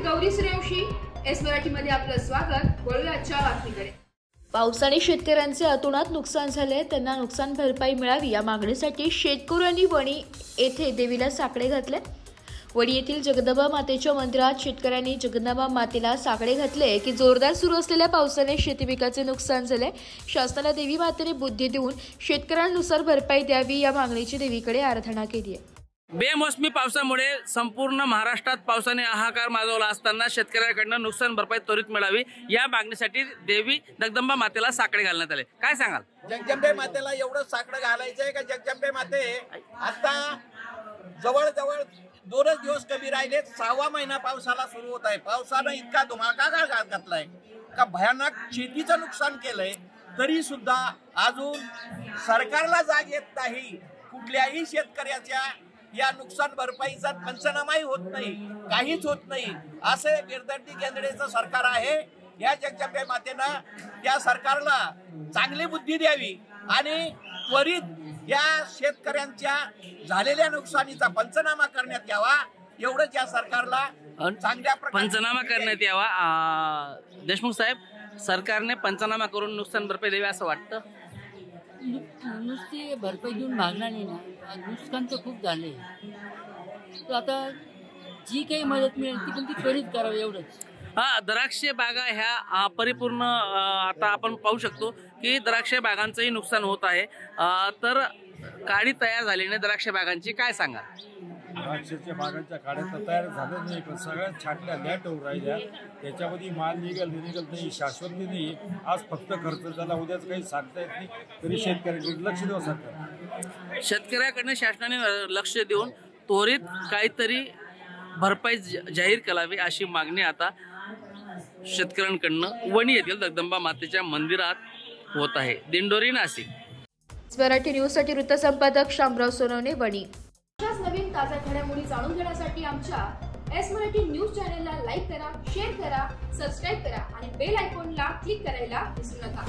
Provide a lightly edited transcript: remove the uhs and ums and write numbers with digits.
Gauri Suryavanshi, S मराठीमध्ये आपलं स्वागत। वळूया आजच्या बातमीकडे। पावसाने शेतकऱ्यांचे अतोनात नुकसान झाले, त्यांना नुकसान भरपाई मिळावी या मागणीसाठी शेतकऱ्यांनी वणी येथे देवीला साकडे घातले। वणी येथील जगदंबा मातेच्या मंदिरात शेतकऱ्यांनी जगदंबा मातेला साकडे घातले की जोरदार सुरू असलेल्या पावसाने शेती पिकाचे नुकसान झाले। शासनाला देवी मातेने बुद्धी देऊन शेतकऱ्यांनुसार भरपाई द्यावी या मागणीची देवीकडे आराधना केली आहे। बेमोसमी पावसामुळे संपूर्ण महाराष्ट्रात पावसाने हाहाकार माजवला असताना शेतकऱ्यांकडून नुकसान भरपाई त्वरित मिळावी या मागणीसाठी देवी जगदंबा मातेला साकडे घालण्यात आले। काय सांगाल? जगदंबे मातेला एवढं साकडं घालायचंय का जगदंबे माते आता जवळ 2 दिवस कमी राहिले, 6वा महिना पावसाला सुरू होत आहे। पावसानं इतका धुमाकाळ घातलाय का भयानक शेतीचं नुकसान केलंय, तरी सुद्धा अजून सरकारला जाग येत नाही। कुठल्याही शेतकऱ्याच्या या नुकसान भरपाईचा पंचनामाही होत नाही, काहीच होत नाही। असे गिरदंडी केंद्राचं सरकार आहे। या जगदंबे मातेनं त्या सरकारला चांगली बुद्धी द्यावी आणि त्वरित या शेतकऱ्यांच्या झालेल्या नुकसानीचा पंचनामा करण्यात यावा, एवढंच या सरकारला चांगल्या प्रकारे पंचनामा करण्यात यावा। देशमुख साहेब, सरकारने पंचनामा करून नुकसान भरपाई द्यावी असं वाटतं? नुसती भरपाई देऊन भागणार नाही ना, नुकसान तर खूप झाले। तर आता जी काही मदत मिळेल ती पण ती त्वरित करावी, एवढंच। द्राक्ष बागा ह्या परिपूर्ण आता आपण पाहू शकतो की द्राक्ष बागांचंही नुकसान होत आहे। तर काडी तयार झाली नाही द्राक्ष बागांची, काय सांगा? द्राक्षाच्या बागांच्या काड्या तर तयार झाल्या नाही, पण सगळ्यात छाटल्या लेट होऊन राहिल्या। त्याच्यामध्ये माल निघत नाही, शाश्वत नाही। आज फक्त खर्च झाला, उद्याच काही सांगता येत नाही, तरी शेतकऱ्याकडे लक्ष द्यावं सरकार। शेतकऱ्याकडनं शासनाने लक्ष देऊन त्वरित काहीतरी भरपाई जाहीर करावी अशी मागणी आता शेतकऱ्यांकडनं वणी येथील जगदंबा मातेच्या मंदिरात होत आहे। दिंडोरी, नाशिक। मराठी न्यूजसाठी वृत्तसंपादक शामराव सोनवणे, वणी। अशाच नवीन ताज्या घडामोडी जाणून घेण्यासाठी आमच्या एस मराठी न्यूज चॅनलला लाईक करा, शेअर करा, सबस्क्राईब करा आणि बेल आयकॉनला क्लिक करायला विसरू नका।